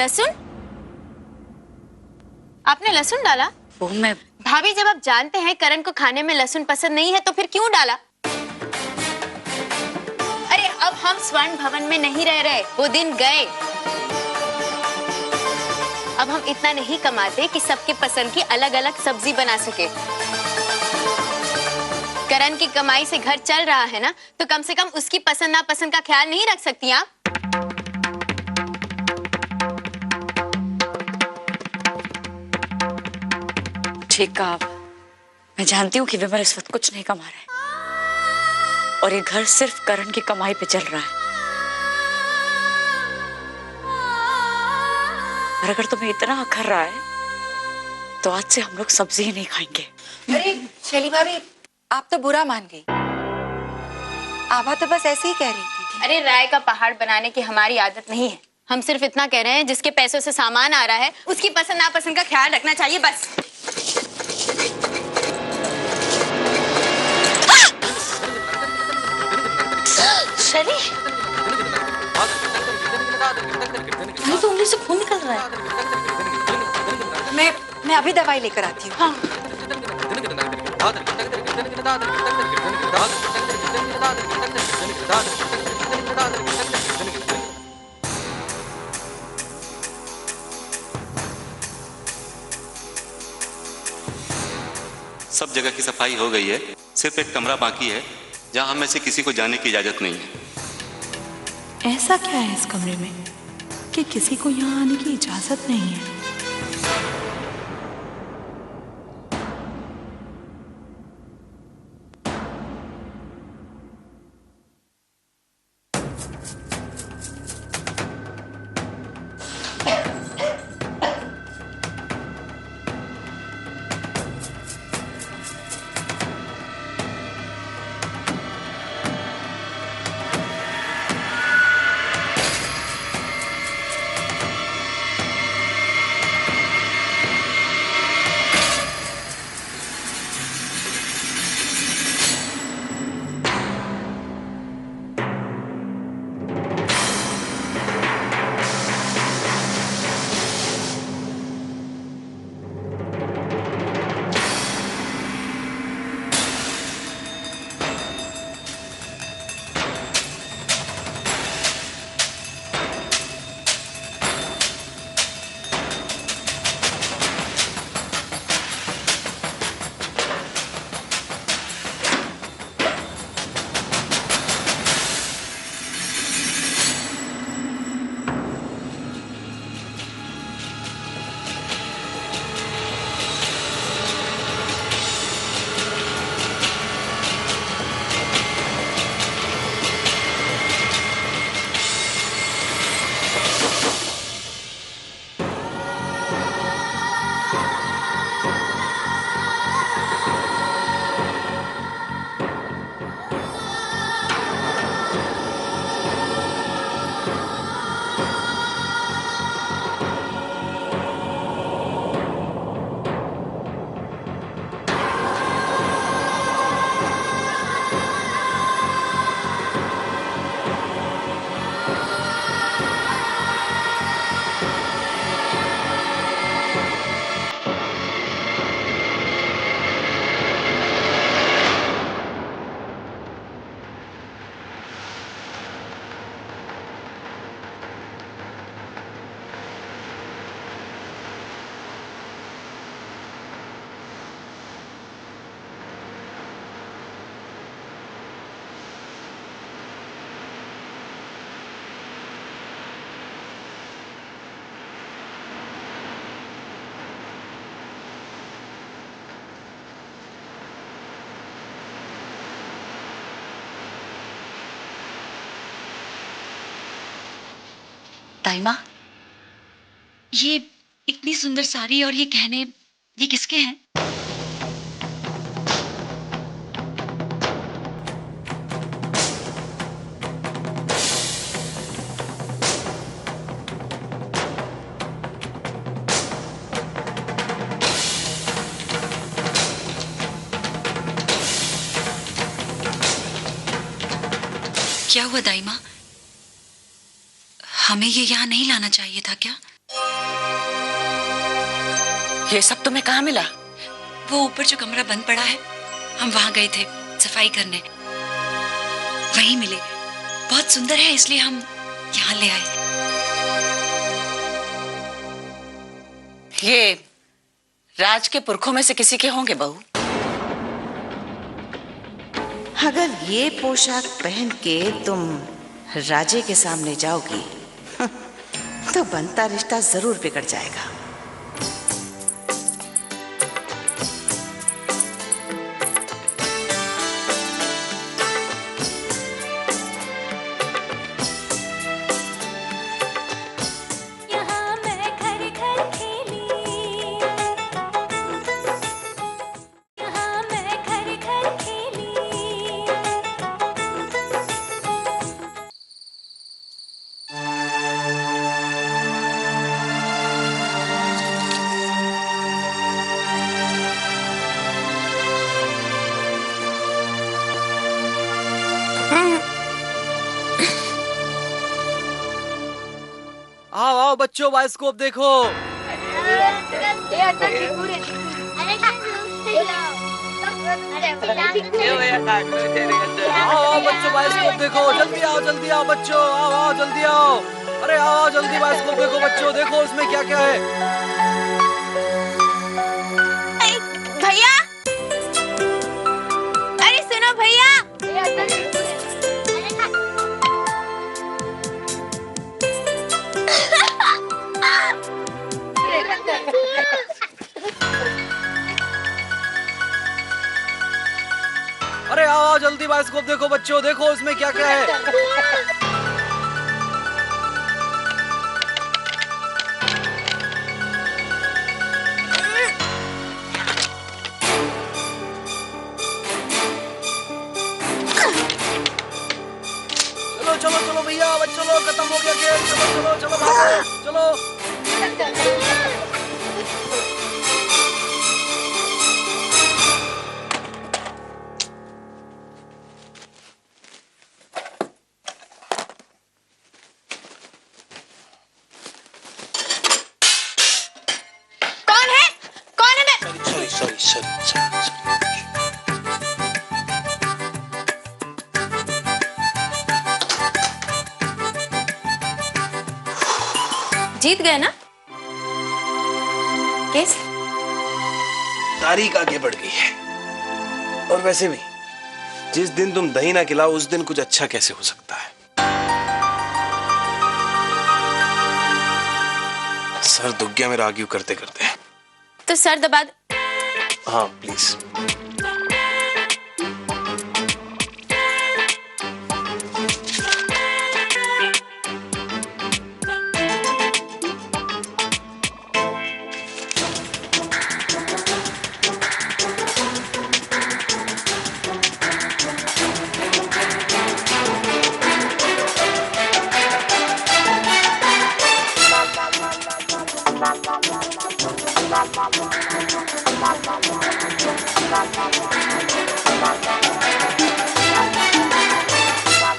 लहसुन? आपने लहसुन डाला? वो मैं भाभी, जब आप जानते हैं करण को खाने में लहसुन पसंद नहीं है तो फिर क्यों डाला? अरे अब हम स्वर्ण भवन में नहीं रह रहे, वो दिन गए। अब हम इतना नहीं कमाते कि सबके पसंद की अलग अलग सब्जी बना सके। करण की कमाई से घर चल रहा है ना, तो कम से कम उसकी पसंद नापसंद का ख्याल नहीं रख सकती आप? ठीक कहा। मैं जानती हूँ कि विमल इस वक्त कुछ नहीं कमा रहा है और ये घर सिर्फ करण की कमाई पे चल रहा है। और अगर तुम्हें इतना अखर रहा है तो आज से हम लोग सब्जी ही नहीं खाएंगे। अरे शैली भाभी, आप तो बुरा मान गई। आभा तो बस ऐसे ही कह रही थी। अरे राय का पहाड़ बनाने की हमारी आदत नहीं है। हम सिर्फ इतना कह रहे हैं, जिसके पैसों से सामान आ रहा है उसकी पसंद नापसंद का ख्याल रखना चाहिए, बस। शैली, तो उंगली से खून निकल रहा है। मैं अभी दवाई लेकर आती हूँ। हाँ। सब जगह की सफाई हो गई है, सिर्फ एक कमरा बाकी है जहां हम में से किसी को जाने की इजाजत नहीं है। ऐसा क्या है इस कमरे में कि किसी को यहाँ आने की इजाजत नहीं है? दाइमा, ये इतनी सुंदर साड़ी और ये गहने, ये किसके हैं? क्या हुआ दाइमा? हमें ये यहाँ नहीं लाना चाहिए था क्या? ये सब तुम्हें कहाँ मिला? वो ऊपर जो कमरा बंद पड़ा है, हम वहां गए थे सफाई करने, वहीं मिले। बहुत सुंदर है, इसलिए हम यहाँ ले आए। ये राज के पुरखों में से किसी के होंगे बहू। अगर ये पोशाक पहन के तुम राजे के सामने जाओगी तो बनता रिश्ता जरूर बिगड़ जाएगा। आओ आओ बच्चों, बायोस्कोप देखो। आओ आओ बच्चों, बायोस्कोप देखो। जल्दी आओ बच्चों, आओ जल्दी आओ। अरे आओ जल्दी, बायोस्कोप देखो बच्चों, देखो उसमें क्या क्या है। भैया, अरे सुनो भैया। अरे आओ जल्दी, बायोस्कोप देखो बच्चों, देखो उसमें क्या क्या है। चलो चलो चलो भैया, चलो खत्म हो गया खेल। चलो चलो चलो भागो, चलो। जीत गए ना केस? तारीख आगे बढ़ गई है। और वैसे भी जिस दिन तुम दही ना खिलाओ उस दिन कुछ अच्छा कैसे हो सकता है। सर दुख गया मेरा आर्ग्यू करते करते। तो सर दबा दे। हाँ प्लीज।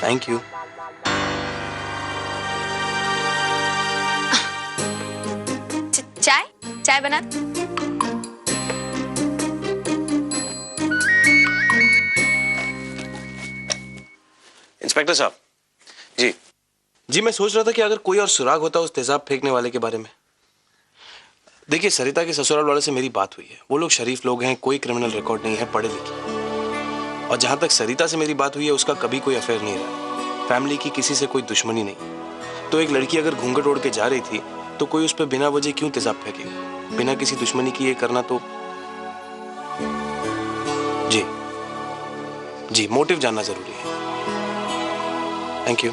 Thank you. चाय चाय बना। इंस्पेक्टर साहब जी मैं सोच रहा था कि अगर कोई और सुराग होता उस तेजाब फेंकने वाले के बारे में। देखिए सरिता के ससुराल वाले से मेरी बात हुई है, वो लोग शरीफ लोग हैं, कोई क्रिमिनल रिकॉर्ड नहीं है, पढ़े लिखे। और जहां तक सरिता से मेरी बात हुई है उसका कभी कोई अफेयर नहीं रहा, फैमिली की किसी से कोई दुश्मनी नहीं। तो एक लड़की अगर घूंघट ओढ़ के जा रही थी तो कोई उस पर बिना वजह क्यों तेजाब फेंकेगा? बिना किसी दुश्मनी की ये करना तो जी मोटिव जानना जरूरी है। Thank you.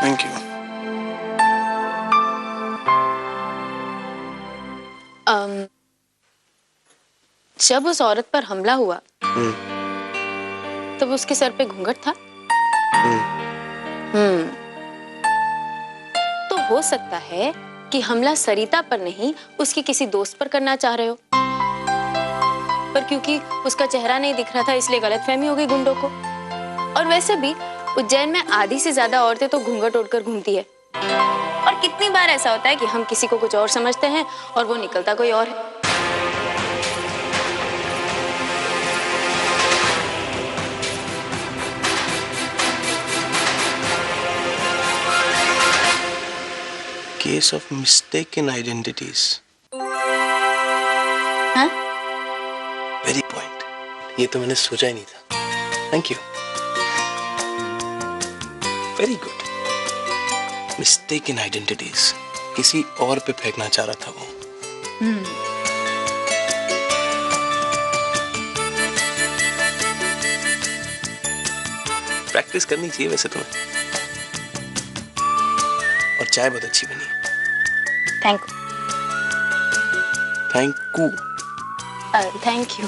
Thank you. जब उस औरत पर हमला हुआ तब उसके सर पे घूंघट था। तो हो सकता है कि हमला सरिता पर नहीं उसके किसी दोस्त पर करना चाह रहे हो, पर क्योंकि उसका चेहरा नहीं दिख रहा था इसलिए गलतफहमी हो गई गुंडों को। और वैसे भी उज्जैन में आधी से ज्यादा औरतें तो घूंघट ओढ़कर घूमती है, और कितनी बार ऐसा होता है कि हम किसी को कुछ और समझते हैं और वो निकलता कोई और है। Case of mistaken identities. हाँ? वेरी पॉइंट, ये तो मैंने सोचा ही नहीं था। Thank you, very good. Mistaken identities, किसी और पे फेंकना चाह रहा था वो। प्रैक्टिस करनी चाहिए वैसे तुम्हें। और चाय बहुत अच्छी बनी। Thank you.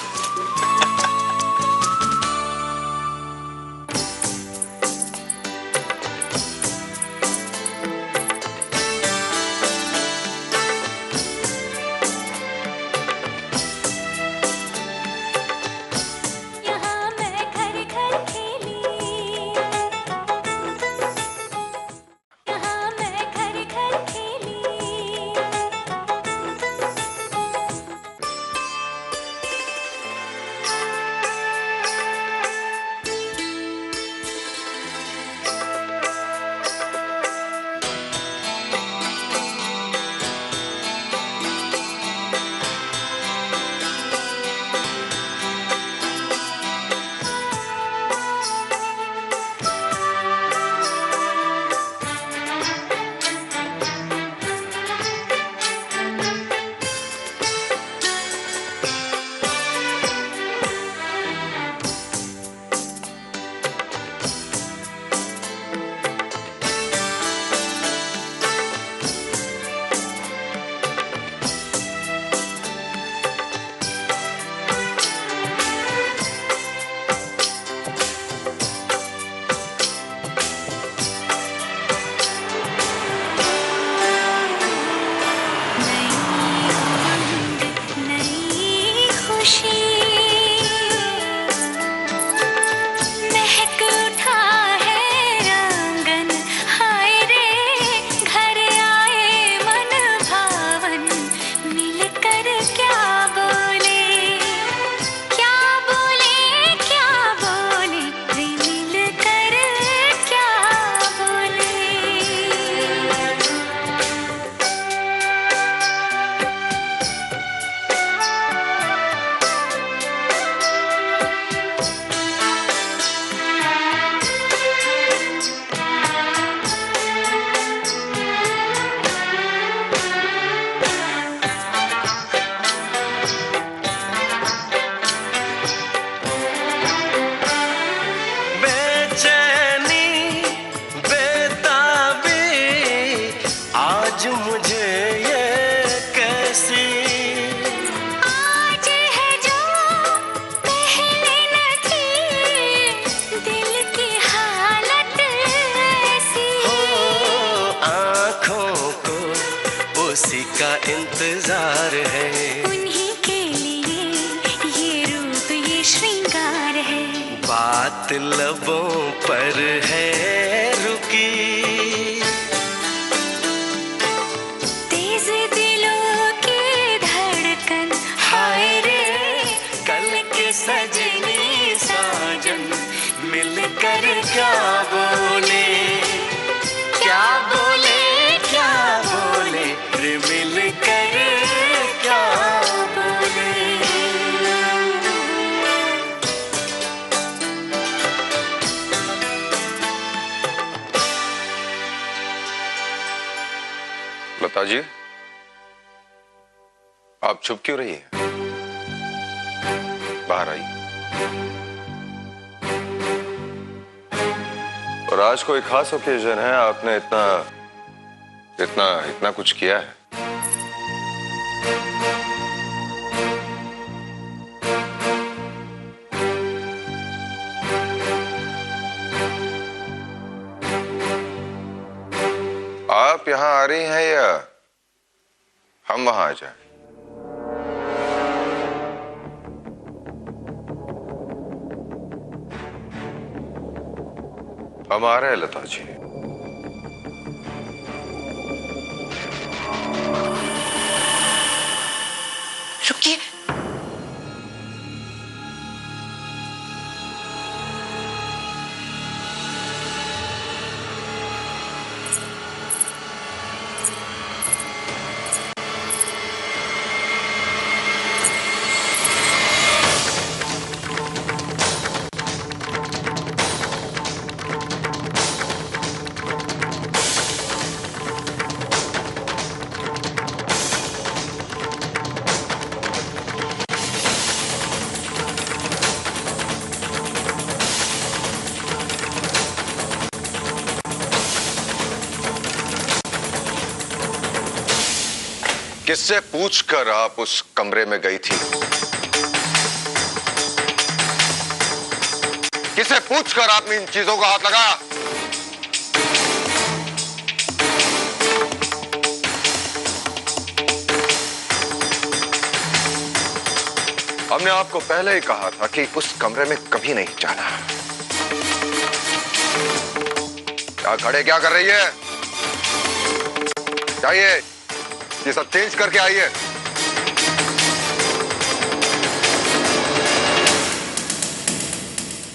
उसी का इंतजार है, उन्हीं के लिए ये रूप ये श्रृंगार है। बात लबों पर है रुकी, तेज दिलों की धड़कन हाय रे, कल के सजनी साजन मिलकर क्या बोले, क्या बोले, क्या बोले रे मिलकर क्या बोले। लता जी, आप चुप क्यों रही हैं? बाहर आइए। और आज कोई खास ओकेजन है, आपने इतना इतना इतना कुछ किया है? आप यहां आ रही हैं या हम वहां आ जाएं। हम आ रहे हैं लता जी। रुकिए। किससे पूछकर आप उस कमरे में गई थी? किससे पूछकर आपने इन चीजों का हाथ लगाया? हमने आपको पहले ही कहा था कि उस कमरे में कभी नहीं जाना। क्या खड़े क्या कर रही है? जाइए, ये सब चेंज करके आइए।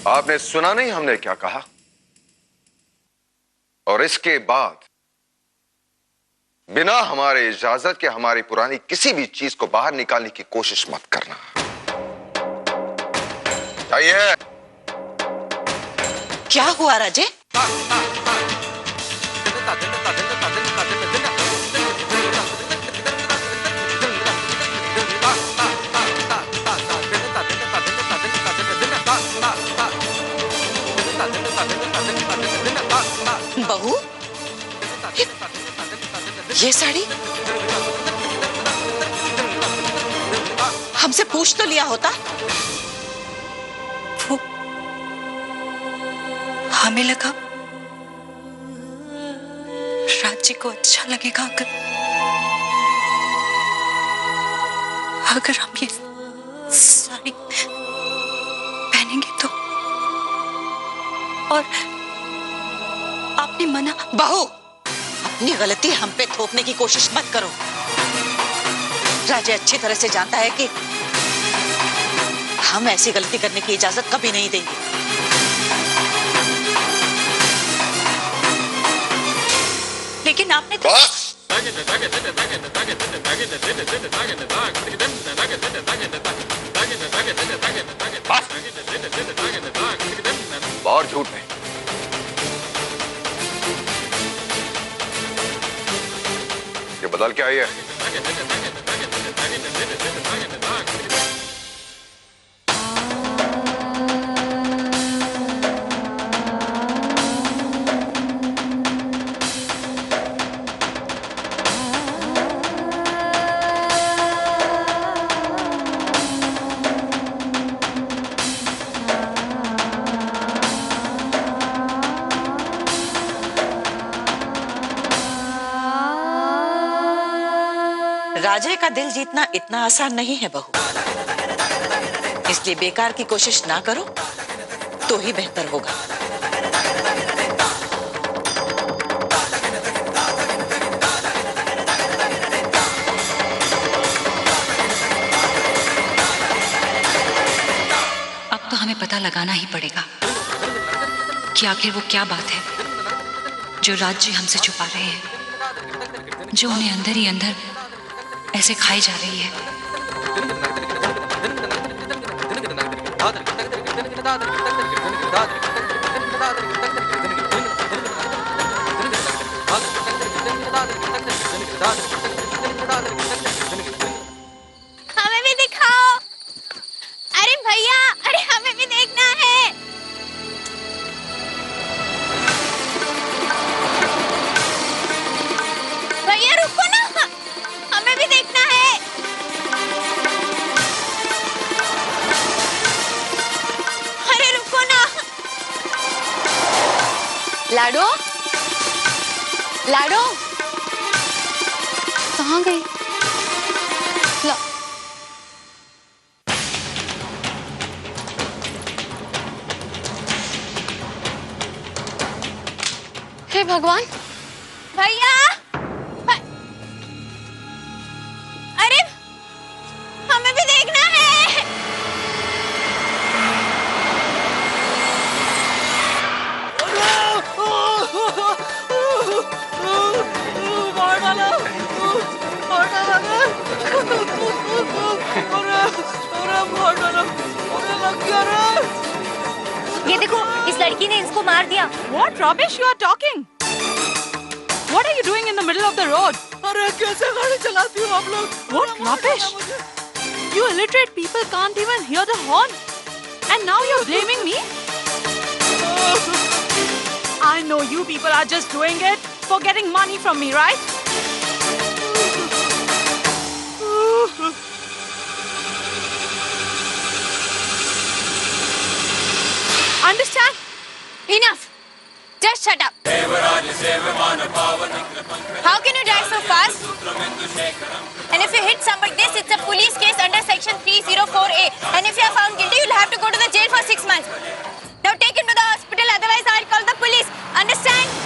आपने सुना नहीं हमने क्या कहा? और इसके बाद बिना हमारे इजाजत के हमारी पुरानी किसी भी चीज को बाहर निकालने की कोशिश मत करना। चाहिए। क्या हुआ राजे? बहू, ये साड़ी हमसे पूछ तो लिया होता। वो हमें लगा राज जी को अच्छा लगेगा अगर हम ये साड़ी पहनेंगे तो। और आपने मना। बहू, अपनी गलती हम पे थोपने की कोशिश मत करो। राजे अच्छी तरह से जानता है कि हम ऐसी गलती करने की इजाजत कभी नहीं देंगे। लेकिन आपने तो... और झूठ नहीं। ये बदल के आई है। राजे का दिल जीतना इतना आसान नहीं है बहू, इसलिए बेकार की कोशिश ना करो तो ही बेहतर होगा। अब तो हमें पता लगाना ही पड़ेगा कि आखिर वो क्या बात है जो राज जी हमसे छुपा रहे हैं, जो उन्हें अंदर ही अंदर ऐसे खाई जा रही है। हमें भी दिखाओ। अरे भैया, अरे हमें भी देखना है। भैया रुको ना, हमें भी देखना है। अरे रुको ना। लाडो, लाडो कहाँ गई? हे भगवान, भैया, अरे हमें भी देखना है। मार डाला, मार डाला, मार डाला, लग गया रे। ये देखो, इस लड़की ने इसको मार दिया। What rubbish you are talking? What are you doing in the middle of the road? अरे कैसे गाड़ी चलाती हो आप लोग? What rubbish? You illiterate people can't even hear the horn. And now you're blaming me? I know you people are just doing it for getting money from me, right? Understand? Enough. Just shut up. How can you drive so fast? And if you hit somebody like this, it's a police case under section 304A. And if you are found guilty, you'll have to go to the jail for 6 months. Now take him to the hospital, otherwise I'll call the police. Understand?